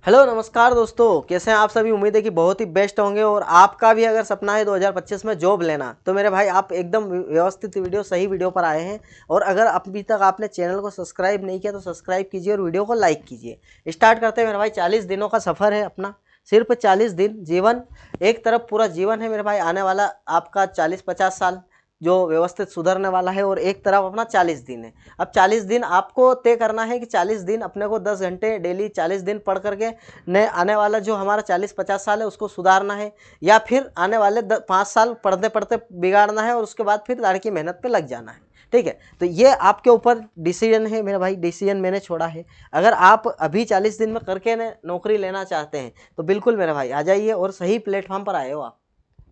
Hello नमस्कार दोस्तों, कैसे हैं आप सभी। उम्मीद है कि बहुत ही बेस्ट होंगे। और आपका भी अगर सपना है 2025 में जॉब लेना, तो मेरे भाई आप एकदम व्यवस्थित वीडियो, सही वीडियो पर आए हैं। और अगर अभी तक आपने चैनल को सब्सक्राइब नहीं किया तो सब्सक्राइब कीजिए और वीडियो को लाइक कीजिए। स्टार्ट करते हैं मेरे भाई। 40 दिनों का सफ़र है अपना, सिर्फ 40 दिन। जीवन एक तरफ पूरा जीवन है मेरे भाई, आने वाला आपका 40-50 साल जो व्यवस्थित सुधरने वाला है, और एक तरफ अपना 40 दिन है। अब 40 दिन आपको तय करना है कि 40 दिन अपने को 10 घंटे डेली 40 दिन पढ़ करके ने आने वाला जो हमारा 40-50 साल है उसको सुधारना है, या फिर आने वाले 5 साल पढ़ते पढ़ते बिगाड़ना है और उसके बाद फिर दाढ़ की मेहनत पे लग जाना है। ठीक है, तो ये आपके ऊपर डिसीजन है मेरे भाई, डिसीजन मैंने छोड़ा है। अगर आप अभी 40 दिन में करके नौकरी लेना चाहते हैं तो बिल्कुल मेरे भाई आ जाइए, और सही प्लेटफॉर्म पर आए हो आप,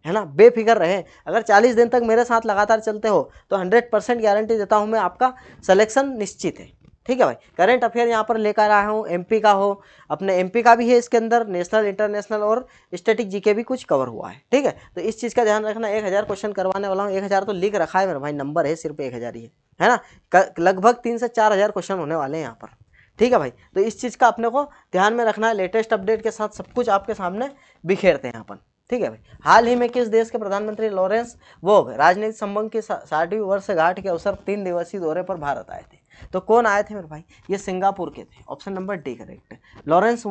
है ना। बेफिक्र रहे। अगर 40 दिन तक मेरे साथ लगातार चलते हो तो 100% गारंटी देता हूं मैं, आपका सिलेक्शन निश्चित है। ठीक है भाई। करंट अफेयर यहाँ पर लेकर आया हूँ, एमपी का हो, अपने एमपी का भी है इसके अंदर, नेशनल इंटरनेशनल और स्टैटिक जीके भी कुछ कवर हुआ है। ठीक है, तो इस चीज़ का ध्यान रखना। 1000 क्वेश्चन करवाने वाला हूँ। 1000 तो लिख रखा है मेरे भाई, नंबर है सिर्फ 1000 ही है ना। लगभग 3 से 4000 क्वेश्चन होने वाले हैं यहाँ पर। ठीक है भाई, तो इस चीज़ का अपने को ध्यान में रखना है। लेटेस्ट अपडेट के साथ सब कुछ आपके सामने बिखेरते हैं अपन। ठीक है भाई। हाल ही में किस देश के प्रधानमंत्री लॉरेंस वोग राजनीतिक संबंध की 60वीं वर्षगांठ के अवसर 3 दिवसीय दौरे पर भारत आए थे? तो कौन आए थे मेरे भाई? ये सिंगापुर के थे। ऑप्शन नंबर डी करेक्ट है। लॉरेंस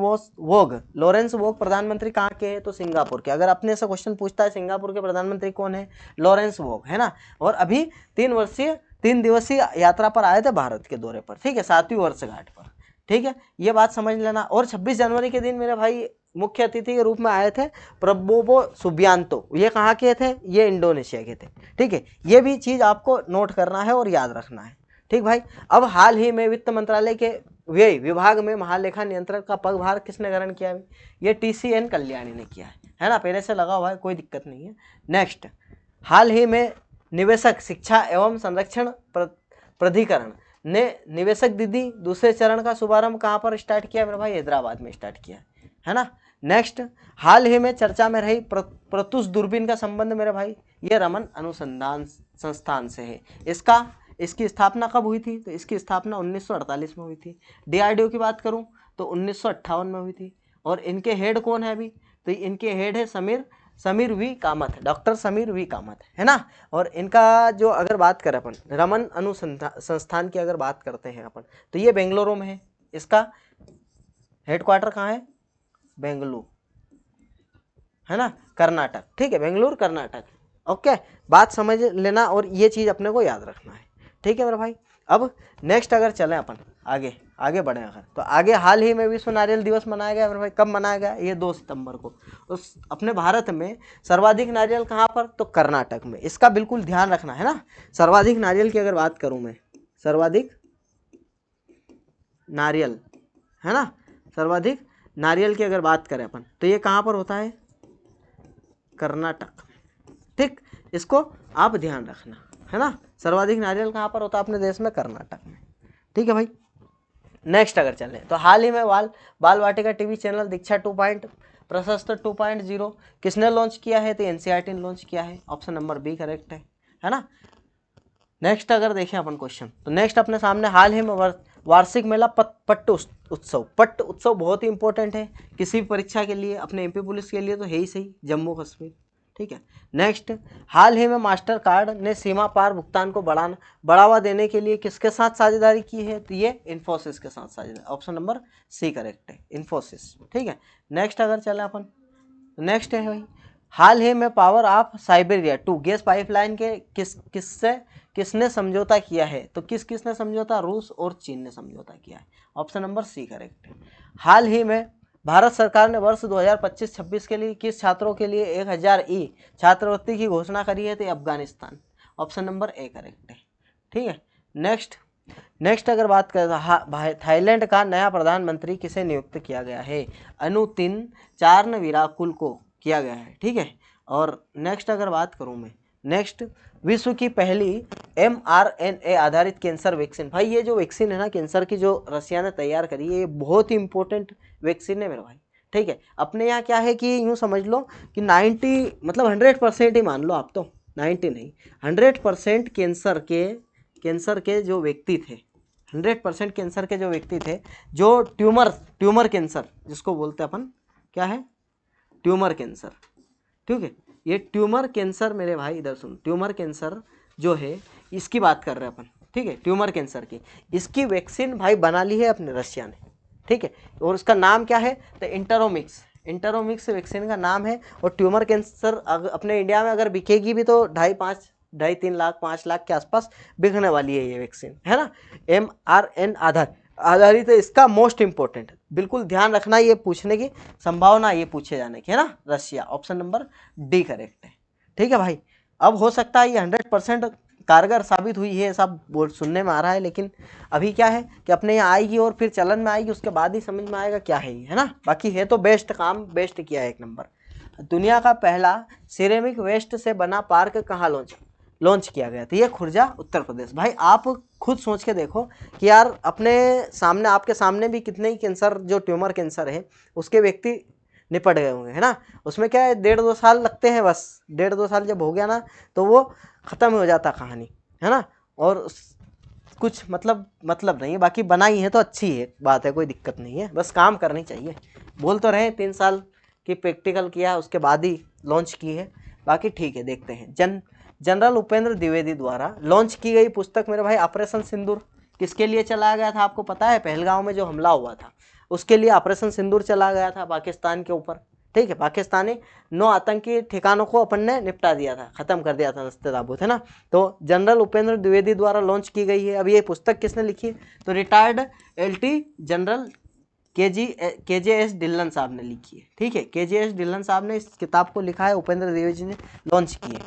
वोग प्रधानमंत्री कहाँ के हैं? तो सिंगापुर के। अगर अपने से क्वेश्चन पूछता है सिंगापुर के प्रधानमंत्री कौन है? लॉरेंस वोग, है ना। और अभी 3 दिवसीय यात्रा पर आए थे भारत के दौरे पर। ठीक है, 7वीं वर्षगांठ पर। ठीक है, ये बात समझ लेना। और 26 जनवरी के दिन मेरे भाई मुख्य अतिथि के रूप में आए थे प्रबोवो सुबियांतो। ये कहाँ के थे? ये इंडोनेशिया के थे। ठीक है, ये भी चीज़ आपको नोट करना है और याद रखना है। ठीक भाई। अब हाल ही में वित्त मंत्रालय के व्यय विभाग में महालेखा नियंत्रक का पदभार किसने ग्रहण किया है? ये TCN कल्याणी ने किया है ना। पहले से लगा हुआ है, कोई दिक्कत नहीं है। नेक्स्ट, हाल ही में निवेशक शिक्षा एवं संरक्षण प्राधिकरण ने निवेशक दीदी दूसरे चरण का शुभारंभ कहाँ पर स्टार्ट किया मेरे भाई? हैदराबाद में स्टार्ट किया है ना। नेक्स्ट, हाल ही में चर्चा में रही प्रत्युष दूरबीन का संबंध मेरे भाई ये रमन अनुसंधान संस्थान से है। इसकी स्थापना कब हुई थी? तो इसकी स्थापना 1948 में हुई थी। DRDO की बात करूं तो 1958 में हुई थी। और इनके हेड कौन है अभी? तो इनके हेड है Sameer V Kamath, doctor Sameer V Kamath, है ना। और इनका जो अगर बात करें अपन रमन अनुसंधान संस्थान की अगर बात करते हैं अपन, तो ये बेंगलुरु में है। इसका हेडक्वार्टर कहाँ है? बेंगलुरु, है ना, कर्नाटक। ठीक है, बेंगलुरु कर्नाटक। ओके, बात समझ लेना और ये चीज़ अपने को याद रखना है। ठीक है मेरे भाई। अब नेक्स्ट अगर चलें अपन आगे बढ़े अगर, तो आगे हाल ही में विश्व नारियल दिवस मनाया गया मेरे भाई। कब मनाया गया? ये 2 सितंबर को। उस अपने भारत में सर्वाधिक नारियल कहाँ पर? तो कर्नाटक में। इसका बिल्कुल ध्यान रखना है ना। सर्वाधिक नारियल की अगर बात करूँ मैं, सर्वाधिक नारियल, है ना, सर्वाधिक नारियल की अगर बात करें अपन, तो ये कहाँ पर होता है? कर्नाटक। ठीक, इसको आप ध्यान रखना, है ना। सर्वाधिक नारियल कहाँ पर होता है अपने देश में? कर्नाटक में। ठीक है भाई। नेक्स्ट अगर चले तो हाल ही में बाल वाटिका टीवी चैनल दीक्षा 2 प्रशस्त 2.0 किसने लॉन्च किया है? तो NCERT ने लॉन्च किया है। ऑप्शन नंबर बी करेक्ट है ना। नेक्स्ट अगर देखें अपन क्वेश्चन, तो नेक्स्ट अपने सामने हाल ही में वार्षिक मेला पट्ट उत्सव बहुत ही इंपॉर्टेंट है किसी भी परीक्षा के लिए, अपने MP पुलिस के लिए तो है ही सही, जम्मू कश्मीर। ठीक है। नेक्स्ट, हाल ही में मास्टर कार्ड ने सीमा पार भुगतान को बढ़ावा देने के लिए किसके साथ साझेदारी की है? तो ये इन्फोसिस के साथ साझेदारी। ऑप्शन नंबर सी करेक्ट है, इन्फोसिस। ठीक है। नेक्स्ट अगर चले अपन, नेक्स्ट है भाई, हाल ही में power of Siberia 2 gas pipeline के किसने समझौता किया है? तो किसने समझौता? रूस और चीन ने समझौता किया है। ऑप्शन नंबर सी करेक्ट है। हाल ही में भारत सरकार ने वर्ष 2025-26 के लिए किस छात्रों के लिए 1000 छात्रवृत्ति की घोषणा करी है? तो Afghanistan. Option number A correct है। ठीक है। नेक्स्ट अगर बात करें तो थाईलैंड का नया प्रधानमंत्री किसे नियुक्त किया गया है? अनुतिन चारनवीराकुल को किया गया है। ठीक है। और नेक्स्ट अगर बात करूं मैं, नेक्स्ट, विश्व की पहली mRNA आधारित कैंसर वैक्सीन। भाई ये जो वैक्सीन है ना कैंसर की, जो रसिया ने तैयार करी है, ये बहुत ही इंपॉर्टेंट वैक्सीन है मेरे भाई। ठीक है। अपने यहाँ क्या है कि यूँ समझ लो कि 90 मतलब 100% ही मान लो आप, तो 90 नहीं 100% कैंसर के जो व्यक्ति थे, 100% कैंसर के जो व्यक्ति थे, जो ट्यूमर कैंसर जिसको बोलते हैं अपन, क्या है, ट्यूमर कैंसर, ठीक है। ये ट्यूमर कैंसर मेरे भाई इधर सुन, ट्यूमर कैंसर जो है इसकी बात कर रहे हैं अपन, ठीक है, ट्यूमर कैंसर की। इसकी वैक्सीन भाई बना ली है अपने रशिया ने, ठीक है, और उसका नाम क्या है, तो इंटरोमिक्स वैक्सीन का नाम है। और ट्यूमर कैंसर अपने इंडिया में अगर बिकेगी भी तो 2.5-3 लाख 5 लाख के आसपास बिकने वाली है ये वैक्सीन, है ना। mRNA आधारित है। इसका मोस्ट इंपॉर्टेंट बिल्कुल ध्यान रखना, ये पूछने की संभावना, ये पूछे जाने की, है ना, Russia. Option number D correct है, ठीक है भाई। अब हो सकता है ये 100% कारगर साबित हुई है, सब बोल सुनने में आ रहा है, लेकिन अभी क्या है कि अपने यहाँ आएगी और फिर चलन में आएगी, उसके बाद ही समझ में आएगा क्या है ये, है ना। बाकी है तो बेस्ट, काम बेस्ट किया है, 1 नंबर। दुनिया का पहला सिरेमिक वेस्ट से बना पार्क कहाँ लॉन्च किया गया था, ये खुर्जा उत्तर प्रदेश। भाई आप खुद सोच के देखो कि यार अपने सामने, आपके सामने भी कितने ही कैंसर, जो ट्यूमर कैंसर है उसके व्यक्ति निपट गए होंगे, है ना। उसमें क्या है, 1.5-2 साल लगते हैं बस, 1.5-2 साल जब हो गया ना तो वो ख़त्म हो जाता कहानी, है ना। और कुछ मतलब नहीं है, बाकी बनाई है तो अच्छी है, बात है, कोई दिक्कत नहीं है, बस काम करनी चाहिए। बोल तो रहे 3 साल की प्रैक्टिकल किया, उसके बाद ही लॉन्च की है, बाकी ठीक है। देखते हैं, जनरल उपेंद्र द्विवेदी द्वारा लॉन्च की गई पुस्तक मेरे भाई ऑपरेशन सिंदूर किसके लिए चलाया गया था, आपको पता है, पहलगांव में जो हमला हुआ था उसके लिए ऑपरेशन सिंदूर चला गया था पाकिस्तान के ऊपर, ठीक है। पाकिस्तानी 9 आतंकी ठिकानों को अपन ने निपटा दिया था, खत्म कर दिया था नस्ते नाबूद, है ना। तो जनरल उपेंद्र द्विवेदी द्वारा लॉन्च की गई है। अब ये पुस्तक किसने लिखी है, तो retired LT general KJS Dhillon साहब ने लिखी है, ठीक है। KJS ढिल्लन साहब ने इस किताब को लिखा है, उपेंद्र द्विवेदी ने लॉन्च की है।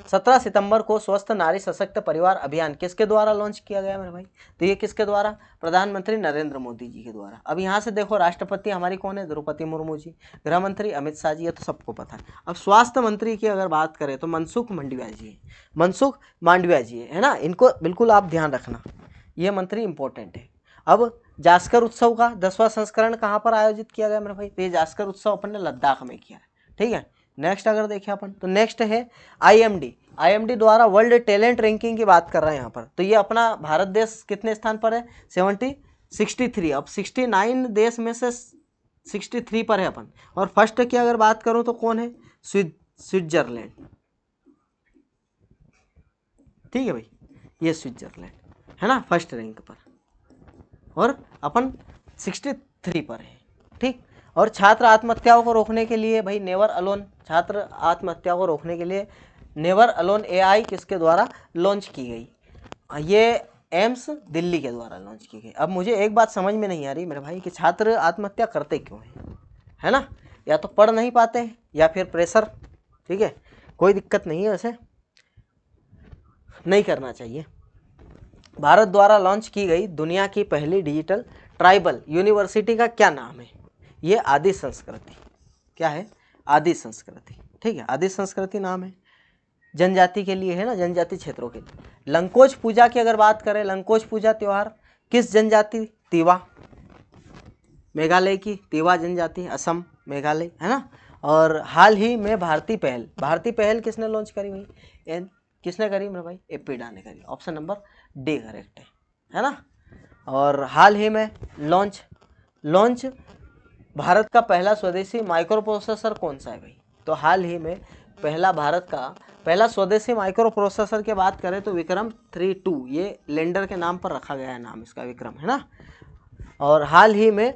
17 सितंबर को स्वस्थ नारी सशक्त परिवार अभियान किसके द्वारा लॉन्च किया गया मेरे भाई, तो ये किसके द्वारा, प्रधानमंत्री नरेंद्र मोदी जी के द्वारा। अब यहाँ से देखो, राष्ट्रपति हमारी कौन है, द्रौपदी मुर्मू जी, गृह मंत्री अमित शाह जी, ये तो सबको पता है। अब स्वास्थ्य मंत्री की अगर बात करें तो मनसुख मांडविया जी है ना, इनको बिल्कुल आप ध्यान रखना, ये मंत्री इंपॉर्टेंट है। अब जास्कर उत्सव का 10वां संस्करण कहाँ पर आयोजित किया गया मेरे भाई, तो ये जास्कर उत्सव अपन ने लद्दाख में किया है, ठीक है। नेक्स्ट अगर देखें अपन तो नेक्स्ट है IMD द्वारा वर्ल्ड टैलेंट रैंकिंग की बात कर रहे हैं यहाँ पर, तो ये अपना भारत देश कितने स्थान पर है, 63। अब 69 देश में से 63 पर है अपन। और फर्स्ट की अगर बात करूँ तो कौन है, स्विट्जरलैंड, ठीक है भाई, ये स्विट्जरलैंड है ना, फर्स्ट रैंक पर, और अपन 63 पर है, ठीक। और छात्र आत्महत्याओं को रोकने के लिए भाई नेवर अलोन, छात्र आत्महत्या को रोकने के लिए नेवर अलोन AI किसके द्वारा लॉन्च की गई, ये एम्स दिल्ली के द्वारा लॉन्च की गई। अब मुझे एक बात समझ में नहीं आ रही मेरे भाई कि छात्र आत्महत्या करते क्यों हैं, है ना, या तो पढ़ नहीं पाते हैं या फिर प्रेशर, ठीक है, कोई दिक्कत नहीं है, वैसे नहीं करना चाहिए। भारत द्वारा लॉन्च की गई दुनिया की पहली डिजिटल ट्राइबल यूनिवर्सिटी का क्या नाम है, ये आदि संस्कृति, क्या है, आदि संस्कृति, ठीक है, आदि संस्कृति नाम है, जनजाति के लिए है ना, जनजाति क्षेत्रों के लिए। लंकोच पूजा की अगर बात करें, लंकोच पूजा त्यौहार किस जनजाति, तिवा, मेघालय की तिवा जनजाति, असम मेघालय, है ना। और हाल ही में भारतीय पहल किसने लॉन्च करी भाई, किसने करी मेरे भाई, एपिडा ने करी। ऑप्शन नंबर डी करेक्ट है ना। और हाल ही में लॉन्च भारत का पहला स्वदेशी माइक्रो प्रोसेसर कौन सा है भाई, तो हाल ही में भारत का पहला स्वदेशी माइक्रो प्रोसेसर की बात करें तो विक्रम 32, ये लैंडर के नाम पर रखा गया है नाम इसका, विक्रम, है ना। और हाल ही में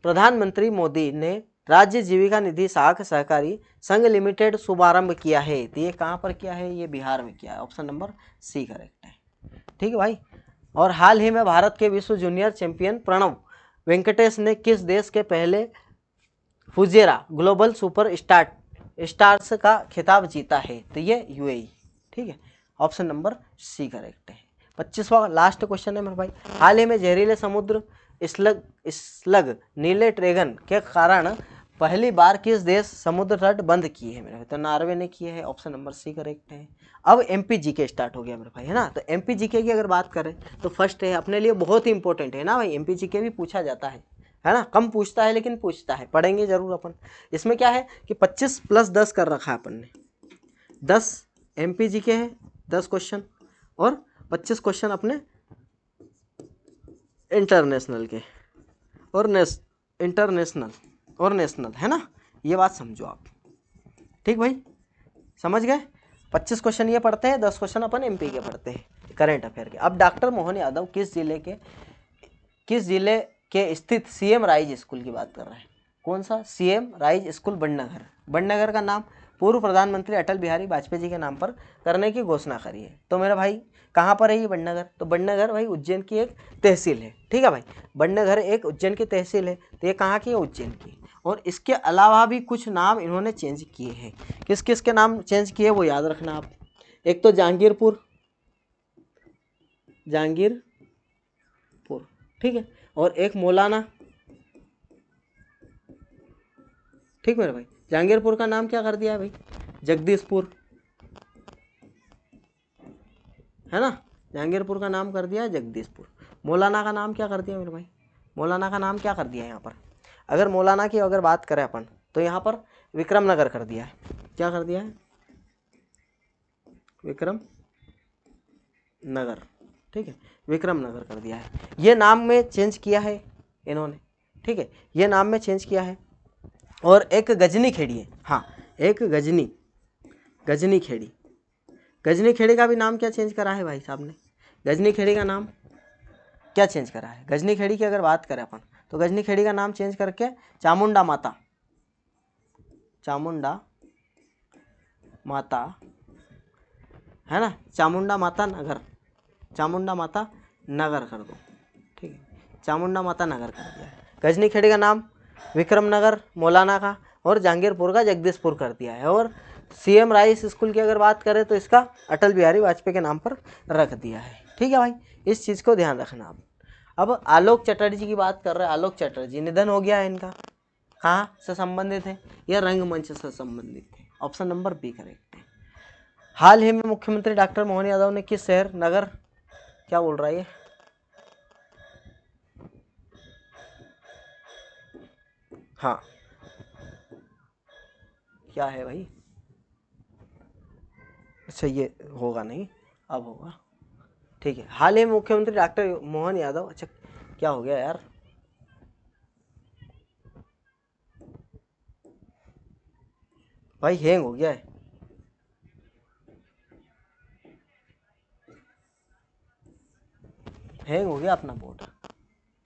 प्रधानमंत्री मोदी ने राज्य जीविका निधि शाख सहकारी संघ लिमिटेड शुभारंभ किया है, तो ये कहाँ पर किया है, ये बिहार में किया है। ऑप्शन नंबर सी करेक्ट है, ठीक है भाई। और हाल ही में भारत के विश्व जूनियर चैंपियन प्रणव वेंकटेश ने किस देश के पहले फुजेरा ग्लोबल सुपर स्टार्स का खिताब जीता है, तो ये UAE, ठीक है। ऑप्शन नंबर सी करेक्ट है। 25वां लास्ट क्वेश्चन है मेरे भाई, हाल ही में जहरीले समुद्र स्लग नीले ड्रैगन के कारण पहली बार किस देश समुद्र तट बंद किए हैं मेरे भाई, तो नॉर्वे ने किए हैं। ऑप्शन नंबर सी करेक्ट है। अब MPGK स्टार्ट हो गया मेरे भाई, है ना। तो MPGK की अगर बात करें तो फर्स्ट है, अपने लिए बहुत ही इंपॉर्टेंट है ना भाई, MPGK भी पूछा जाता है ना, कम पूछता है लेकिन पूछता है, पढ़ेंगे जरूर अपन। इसमें क्या है कि 25 + 10 कर रखा है अपन ने, 10 MPGK है, 10 क्वेश्चन और 25 क्वेश्चन अपने इंटरनेशनल के और इंटरनेशनल और नेशनल, है ना, ये बात समझो आप। ठीक भाई, समझ गए। 25 क्वेश्चन ये पढ़ते हैं, 10 क्वेश्चन अपन एमपी के पढ़ते हैं करंट अफेयर के। अब डॉक्टर मोहन यादव किस जिले के स्थित सीएम राइज स्कूल की बात कर रहे हैं? कौन सा? CM rise school Badnagar. Badnagar का नाम पूर्व प्रधानमंत्री अटल बिहारी वाजपेयी जी के नाम पर करने की घोषणा करी है। तो मेरा भाई कहाँ पर है ये बड़नगर? तो बड़नगर भाई उज्जैन की एक तहसील है। ठीक है भाई, बड़नगर एक उज्जैन की तहसील है। तो ये कहाँ की है? उज्जैन की। और इसके अलावा भी कुछ नाम इन्होंने चेंज किए हैं। किस किस के नाम चेंज किए वो याद रखना आप। एक तो जहांगीरपुर, ठीक है, और एक मौलाना। ठीक मेरे भाई, जहांगीरपुर का नाम क्या कर दिया है भाई? जगदीशपुर, है ना, जहांगीरपुर का नाम कर दिया है जगदीशपुर। मौलाना का नाम क्या कर दिया मेरे भाई? मौलाना का नाम क्या कर दिया है यहाँ पर? अगर मौलाना की अगर बात करें अपन तो यहाँ पर विक्रम नगर कर दिया है। क्या कर दिया है? विक्रम नगर। ठीक है, विक्रम नगर कर दिया है। ये नाम में चेंज किया है इन्होंने। ठीक है, ये नाम में चेंज किया है। और एक गजनी खेड़ी है, हाँ, एक गजनी खेड़ी का भी नाम क्या चेंज करा है भाई साहब ने? गजनी खेड़ी का नाम क्या चेंज करा है? गजनी खेड़ी की अगर बात करें अपन तो गजनी खेड़ी का नाम चेंज करके चामुंडा माता, है ना, चामुंडा माता नगर कर दो। ठीक है, चामुंडा माता नगर कर दिया है। गजनी खेड़ी का नाम विक्रम नगर मौलाना का, और जहांगीरपुर का जगदीशपुर कर दिया है। और सीएम राइस स्कूल की अगर बात करें तो इसका अटल बिहारी वाजपेयी के नाम पर रख दिया है। ठीक है भाई, इस चीज़ को ध्यान रखना आप। अब आलोक चटर्जी की बात कर रहे हैं। आलोक चटर्जी निधन हो गया है इनका। कहाँ से संबंधित है? यह रंगमंच से संबंधित है। ऑप्शन नंबर बी करेक्ट है। हाल ही में मुख्यमंत्री डॉक्टर मोहन यादव ने किस शहर नगर, क्या बोल रहा है ये? हाँ, क्या है भाई? अच्छा, ये होगा नहीं, अब होगा। ठीक है, हाल ही में मुख्यमंत्री डॉक्टर मोहन यादव, अच्छा क्या हो गया यार? भाई हैंग हो गया है। हैंग हो गया अपना बोर्ड।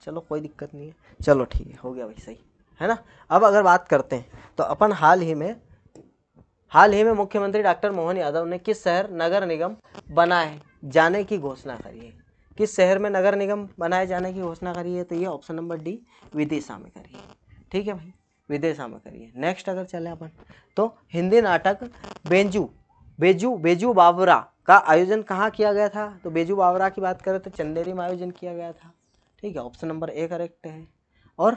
चलो कोई दिक्कत नहीं है, चलो ठीक है, हो गया भाई, सही है ना। अब अगर बात करते हैं तो अपन हाल ही में मुख्यमंत्री डॉक्टर मोहन यादव ने किस शहर नगर निगम बनाए जाने की घोषणा करी है? किस शहर में नगर निगम बनाए जाने की घोषणा करी है? तो ये ऑप्शन नंबर डी विदिशा में करी है। ठीक है भाई, विदिशा में करी है। नेक्स्ट अगर चले अपन तो हिंदी नाटक बेजू बावरा का आयोजन कहाँ किया गया था? तो बेजू बावरा की बात करें तो चंदेरी में आयोजन किया गया था। ठीक है, ऑप्शन नंबर ए करेक्ट है। और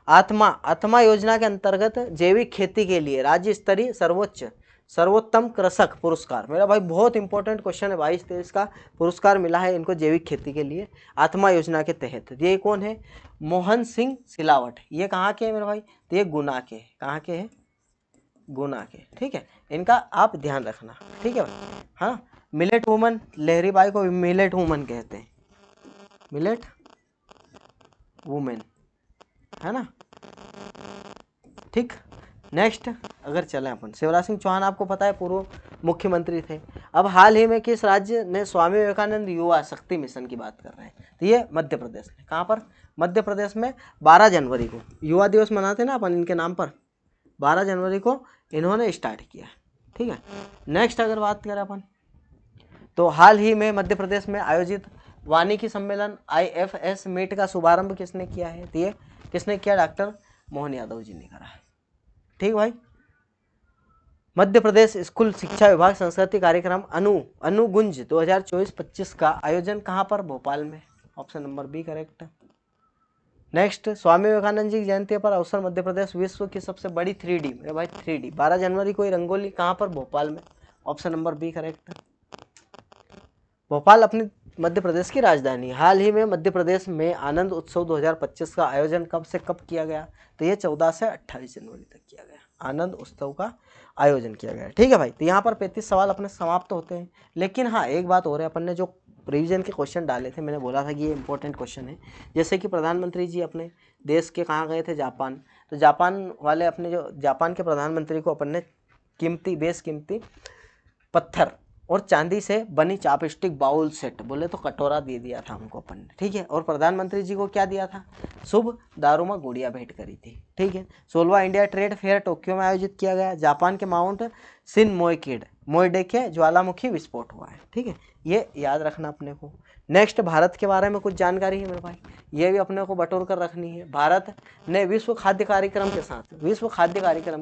आत्मा योजना के अंतर्गत जैविक खेती के लिए राज्य स्तरीय सर्वोत्तम कृषक पुरस्कार, मेरा भाई बहुत इंपॉर्टेंट क्वेश्चन है, 22-23 का पुरस्कार मिला है इनको जैविक खेती के लिए आत्मा योजना के तहत। ये कौन है? मोहन सिंह सिलावट। ये कहाँ के हैं मेरे भाई? तो ये गुना के। कहाँ के हैं? गुना के। ठीक है, इनका आप ध्यान रखना। ठीक है भाई, हाँ। मिलेट वुमन, लहरी बाई को मिलेट वुमन कहते हैं, मिलेट वुमेन, है ना। ठीक, नेक्स्ट अगर चलें अपन, शिवराज सिंह चौहान आपको पता है पूर्व मुख्यमंत्री थे। अब हाल ही में किस राज्य ने स्वामी विवेकानंद युवा शक्ति मिशन की बात कर रहे हैं? तो ये मध्य प्रदेश में। कहाँ पर? मध्य प्रदेश में 12 जनवरी को युवा दिवस मनाते ना अपन इनके नाम पर, 12 जनवरी को इन्होंने स्टार्ट किया। ठीक है, नेक्स्ट अगर बात करें अपन तो हाल ही में मध्य प्रदेश में आयोजित वानिकी सम्मेलन IFS मीट का शुभारंभ किसने किया है? तो ये किसने किया? डॉक्टर मोहन यादव जी ने करा है। ठीक भाई, मध्य प्रदेश स्कूल शिक्षा विभाग संस्कृति कार्यक्रम अनुगुंज 2024-25 का आयोजन कहाँ पर? भोपाल में। Option number B correct. Next, Swami Vivekananda ji की जयंती पर अवसर मध्य प्रदेश विश्व की सबसे बड़ी 3D, मेरे भाई 3D 12 जनवरी को रंगोली कहाँ पर? भोपाल में। Option number B correct. Bhopal अपनी मध्य प्रदेश की राजधानी। हाल ही में मध्य प्रदेश में आनंद उत्सव 2025 का आयोजन कब से कब किया गया? तो ये 14 से 28 जनवरी तक किया गया, आनंद उत्सव का आयोजन किया गया। ठीक है भाई, तो यहाँ पर 35 सवाल अपने समाप्त होते हैं। लेकिन हाँ, एक बात हो रही है, अपन ने जो रिवीजन के क्वेश्चन डाले थे, मैंने बोला था कि ये इंपॉर्टेंट क्वेश्चन है। जैसे कि प्रधानमंत्री जी अपने देश के कहाँ गए थे, जापान, तो जापान वाले अपने जो जापान के प्रधानमंत्री को अपन ने कीमती पत्थर और चांदी से बनी चापस्टिक बाउल सेट, बोले तो कटोरा दे दिया था हमको अपन ने, ठीक है। और प्रधानमंत्री जी को क्या दिया था, शुभ दारुमा गुड़िया भेंट करी थी, ठीक है। 16वां इंडिया ट्रेड फेयर टोक्यो में आयोजित किया गया। जापान के माउंट शिनमोएकिड मोइडे के ज्वालामुखी विस्फोट हुआ है, ठीक है। ये याद रखना अपने को। नेक्स्ट, भारत के बारे में कुछ जानकारी है मेरे भाई, ये भी अपने को बटोर कर रखनी है। भारत ने विश्व खाद्य कार्यक्रम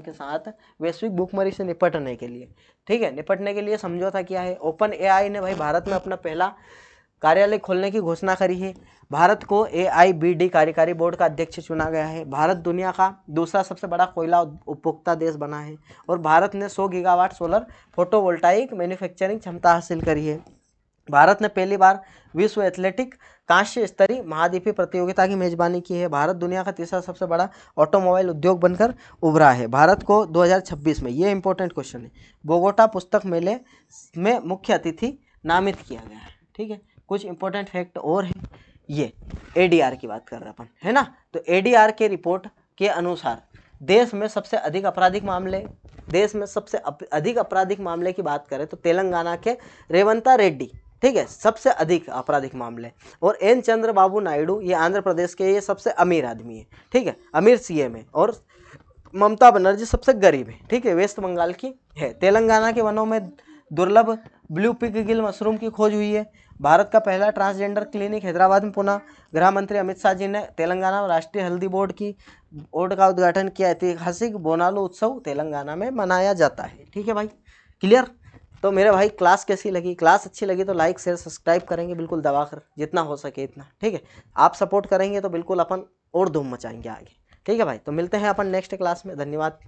के साथ वैश्विक भूखमरी से निपटने के लिए, ठीक है, निपटने के लिए समझौता किया है। ओपन एआई ने भाई भारत में अपना पहला कार्यालय खोलने की घोषणा करी है। भारत को AIBD कार्यकारी बोर्ड का अध्यक्ष चुना गया है। भारत दुनिया का दूसरा सबसे बड़ा कोयला उपभोक्ता देश बना है। और भारत ने 100 गीगावाट सोलर फोटोवोल्टाइक मैन्युफैक्चरिंग क्षमता हासिल करी है। भारत ने पहली बार विश्व एथलेटिक कांस्य स्तरीय महाद्वीपीय प्रतियोगिता की मेजबानी की है। भारत दुनिया का तीसरा सबसे बड़ा ऑटोमोबाइल उद्योग बनकर उभरा है। भारत को 2026 में, ये इंपॉर्टेंट क्वेश्चन है, बोगोटा पुस्तक मेले में मुख्य अतिथि नामित किया गया है, ठीक है। कुछ इंपॉर्टेंट फैक्ट और है, ये ADR की बात कर रहे अपन, है ना। तो ADR के रिपोर्ट के अनुसार देश में सबसे अधिक आपराधिक मामले की बात करें तो तेलंगाना के रेवंता रेड्डी, ठीक है, सबसे अधिक आपराधिक मामले। और N चंद्रबाबू नायडू, ये आंध्र प्रदेश के ये सबसे अमीर आदमी है, ठीक है, अमीर CM है। और ममता बनर्जी सबसे गरीब है, ठीक है, वेस्ट बंगाल की है। तेलंगाना के वनों में दुर्लभ ब्लू पिग गिल मशरूम की खोज हुई है। भारत का पहला ट्रांसजेंडर क्लिनिक हैदराबाद में पुनः गृह मंत्री अमित शाह जी ने तेलंगाना में राष्ट्रीय हल्दी बोर्ड का उद्घाटन किया। ऐतिहासिक बोनालू उत्सव तेलंगाना में मनाया जाता है, ठीक है भाई, क्लियर। तो मेरे भाई क्लास कैसी लगी, क्लास अच्छी लगी तो लाइक शेयर सब्सक्राइब करेंगे बिल्कुल दबा कर, जितना हो सके इतना, ठीक है। आप सपोर्ट करेंगे तो बिल्कुल अपन और धूम मचाएंगे आगे, ठीक है भाई। तो मिलते हैं अपन नेक्स्ट क्लास में, धन्यवाद।